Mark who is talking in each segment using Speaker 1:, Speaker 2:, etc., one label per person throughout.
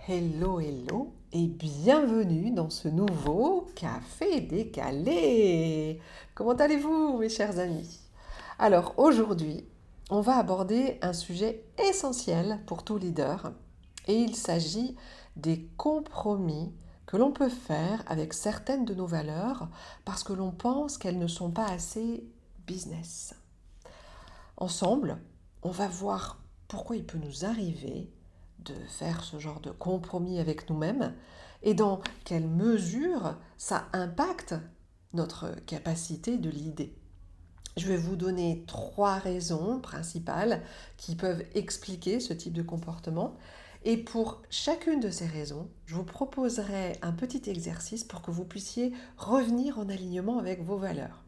Speaker 1: Hello, hello et bienvenue dans ce nouveau Café décalé. Comment allez-vous, mes chers amis? Alors aujourd'hui, on va aborder un sujet essentiel pour tout leader et il s'agit des compromis que l'on peut faire avec certaines de nos valeurs parce que l'on pense qu'elles ne sont pas assez business. Ensemble, on va voir pourquoi il peut nous arriver de faire ce genre de compromis avec nous-mêmes et dans quelle mesure ça impacte notre capacité de l'idée. Je vais vous donner 3 raisons principales qui peuvent expliquer ce type de comportement. Et pour chacune de ces raisons, je vous proposerai un petit exercice pour que vous puissiez revenir en alignement avec vos valeurs.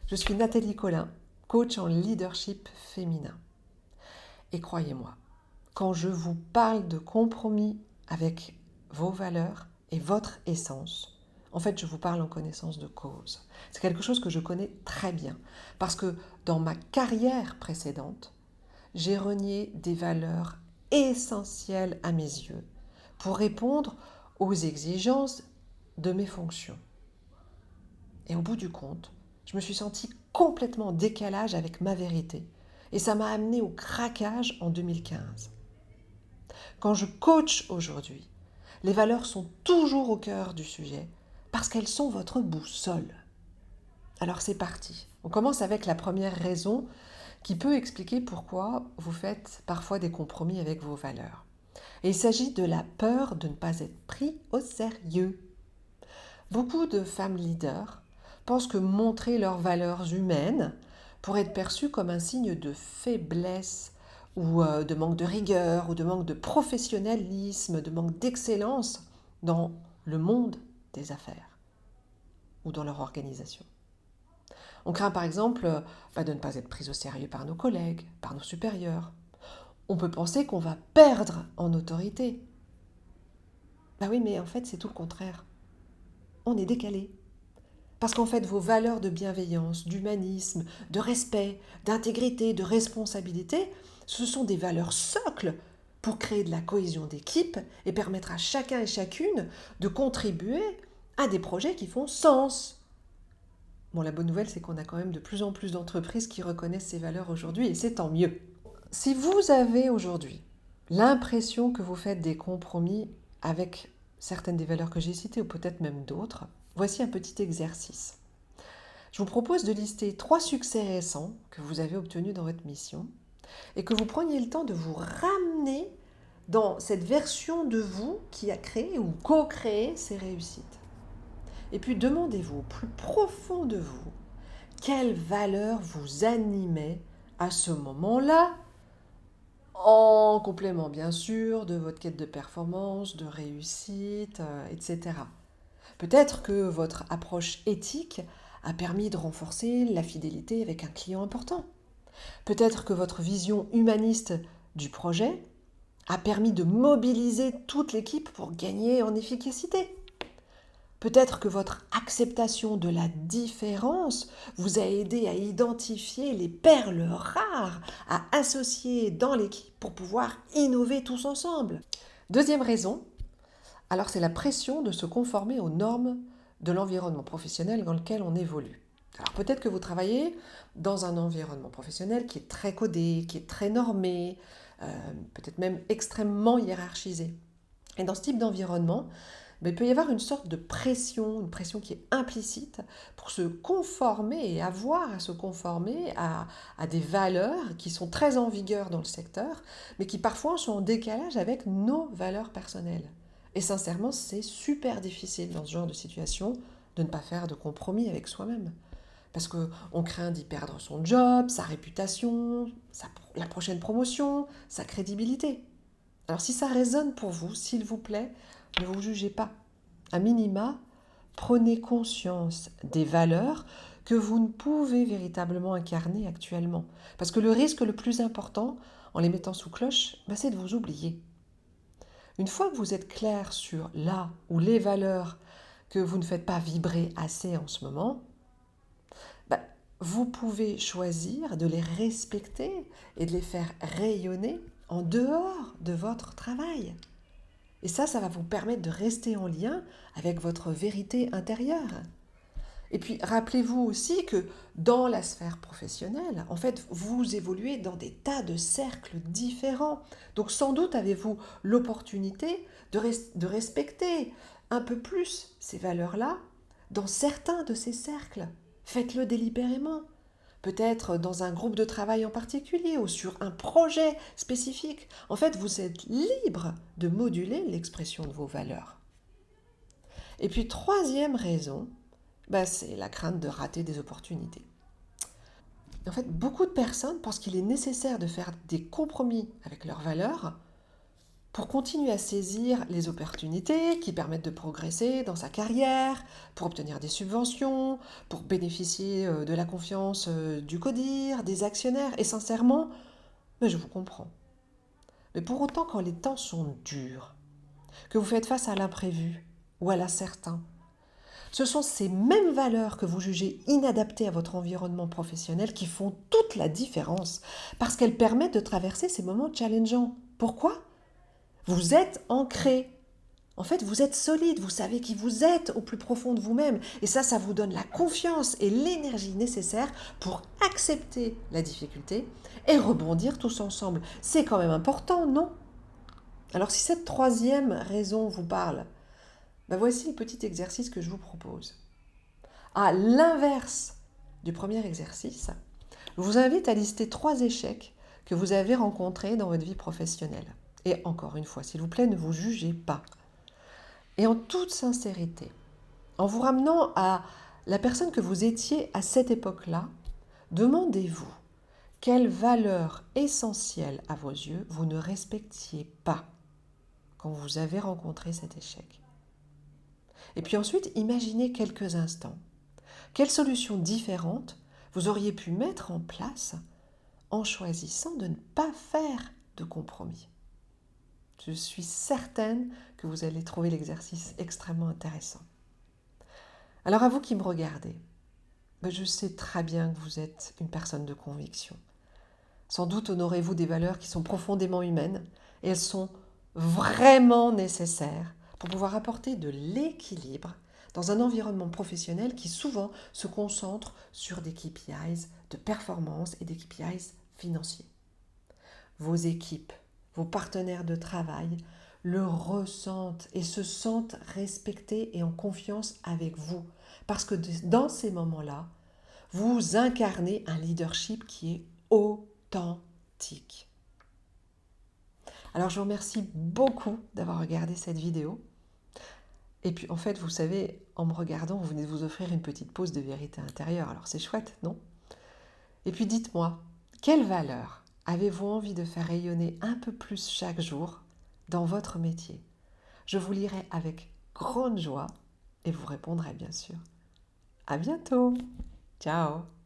Speaker 1: Je suis Nathalie Collin, coach en leadership féminin. Et croyez-moi, quand je vous parle de compromis avec vos valeurs et votre essence, en fait, je vous parle en connaissance de cause. C'est quelque chose que je connais très bien parce que dans ma carrière précédente, j'ai renié des valeurs essentielles à mes yeux pour répondre aux exigences de mes fonctions. Et au bout du compte, je me suis sentie complètement en décalage avec ma vérité. Et ça m'a amené au craquage en 2015. Quand je coach aujourd'hui, les valeurs sont toujours au cœur du sujet parce qu'elles sont votre boussole. Alors c'est parti. On commence avec la première raison qui peut expliquer pourquoi vous faites parfois des compromis avec vos valeurs. Et il s'agit de la peur de ne pas être pris au sérieux. Beaucoup de femmes leaders pensent que montrer leurs valeurs humaines pourrait être perçu comme un signe de faiblesse ou de manque de rigueur ou de manque de professionnalisme, de manque d'excellence dans le monde des affaires ou dans leur organisation. On craint par exemple de ne pas être pris au sérieux par nos collègues, par nos supérieurs. On peut penser qu'on va perdre en autorité. Oui, mais en fait c'est tout le contraire. On est décalé. Parce qu'en fait, vos valeurs de bienveillance, d'humanisme, de respect, d'intégrité, de responsabilité, ce sont des valeurs socles pour créer de la cohésion d'équipe et permettre à chacun et chacune de contribuer à des projets qui font sens. Bon, la bonne nouvelle, c'est qu'on a quand même de plus en plus d'entreprises qui reconnaissent ces valeurs aujourd'hui et c'est tant mieux. Si vous avez aujourd'hui l'impression que vous faites des compromis avec certaines des valeurs que j'ai citées ou peut-être même d'autres, voici un petit exercice. Je vous propose de lister 3 succès récents que vous avez obtenus dans votre mission et que vous preniez le temps de vous ramener dans cette version de vous qui a créé ou co-créé ces réussites. Et puis demandez-vous au plus profond de vous quelles valeurs vous animaient à ce moment-là, en complément bien sûr de votre quête de performance, de réussite, etc. Peut-être que votre approche éthique a permis de renforcer la fidélité avec un client important. Peut-être que votre vision humaniste du projet a permis de mobiliser toute l'équipe pour gagner en efficacité. Peut-être que votre acceptation de la différence vous a aidé à identifier les perles rares à associer dans l'équipe pour pouvoir innover tous ensemble. Deuxième raison, alors c'est la pression de se conformer aux normes de l'environnement professionnel dans lequel on évolue. Alors peut-être que vous travaillez dans un environnement professionnel qui est très codé, qui est très normé, peut-être même extrêmement hiérarchisé. Et dans ce type d'environnement, il peut y avoir une sorte de pression, une pression qui est implicite pour se conformer et avoir à se conformer à des valeurs qui sont très en vigueur dans le secteur, mais qui parfois sont en décalage avec nos valeurs personnelles. Et sincèrement, c'est super difficile dans ce genre de situation de ne pas faire de compromis avec soi-même. Parce qu'on craint d'y perdre son job, sa réputation, la prochaine promotion, sa crédibilité. Alors si ça résonne pour vous, s'il vous plaît, ne vous jugez pas. À minima, prenez conscience des valeurs que vous ne pouvez véritablement incarner actuellement. Parce que le risque le plus important, en les mettant sous cloche, c'est de vous oublier. Une fois que vous êtes clair sur là ou les valeurs que vous ne faites pas vibrer assez en ce moment, vous pouvez choisir de les respecter et de les faire rayonner en dehors de votre travail. Et ça va vous permettre de rester en lien avec votre vérité intérieure. Et puis, rappelez-vous aussi que dans la sphère professionnelle, en fait, vous évoluez dans des tas de cercles différents. Donc, sans doute avez-vous l'opportunité de respecter un peu plus ces valeurs-là dans certains de ces cercles. Faites-le délibérément. Peut-être dans un groupe de travail en particulier ou sur un projet spécifique. En fait, vous êtes libre de moduler l'expression de vos valeurs. Et puis, troisième raison, c'est la crainte de rater des opportunités. En fait, beaucoup de personnes pensent qu'il est nécessaire de faire des compromis avec leurs valeurs pour continuer à saisir les opportunités qui permettent de progresser dans sa carrière, pour obtenir des subventions, pour bénéficier de la confiance du CODIR, des actionnaires. Et sincèrement, je vous comprends. Mais pour autant, quand les temps sont durs, que vous faites face à l'imprévu ou à l'incertain, ce sont ces mêmes valeurs que vous jugez inadaptées à votre environnement professionnel qui font toute la différence, parce qu'elles permettent de traverser ces moments challengeants. Pourquoi ? Vous êtes ancré. En fait, vous êtes solide, vous savez qui vous êtes au plus profond de vous-même. Et ça vous donne la confiance et l'énergie nécessaire pour accepter la difficulté et rebondir tous ensemble. C'est quand même important, non ? Alors si cette troisième raison vous parle, voici le petit exercice que je vous propose. À l'inverse du premier exercice, je vous invite à lister 3 échecs que vous avez rencontrés dans votre vie professionnelle. Et encore une fois, s'il vous plaît, ne vous jugez pas. Et en toute sincérité, en vous ramenant à la personne que vous étiez à cette époque-là, demandez-vous quelle valeur essentielle à vos yeux vous ne respectiez pas quand vous avez rencontré cet échec. Et puis ensuite, imaginez quelques instants. Quelles solutions différentes vous auriez pu mettre en place en choisissant de ne pas faire de compromis ? Je suis certaine que vous allez trouver l'exercice extrêmement intéressant. Alors à vous qui me regardez, je sais très bien que vous êtes une personne de conviction. Sans doute honorez-vous des valeurs qui sont profondément humaines et elles sont vraiment nécessaires pour pouvoir apporter de l'équilibre dans un environnement professionnel qui souvent se concentre sur des KPIs de performance et des KPIs financiers. Vos équipes, vos partenaires de travail le ressentent et se sentent respectés et en confiance avec vous. Parce que dans ces moments-là, vous incarnez un leadership qui est authentique. Alors je vous remercie beaucoup d'avoir regardé cette vidéo. Et puis en fait, vous savez, en me regardant, vous venez de vous offrir une petite pause de vérité intérieure. Alors c'est chouette, non ? Et puis dites-moi, quelle valeur avez-vous envie de faire rayonner un peu plus chaque jour dans votre métier ? Je vous lirai avec grande joie et vous répondrai bien sûr. À bientôt. Ciao.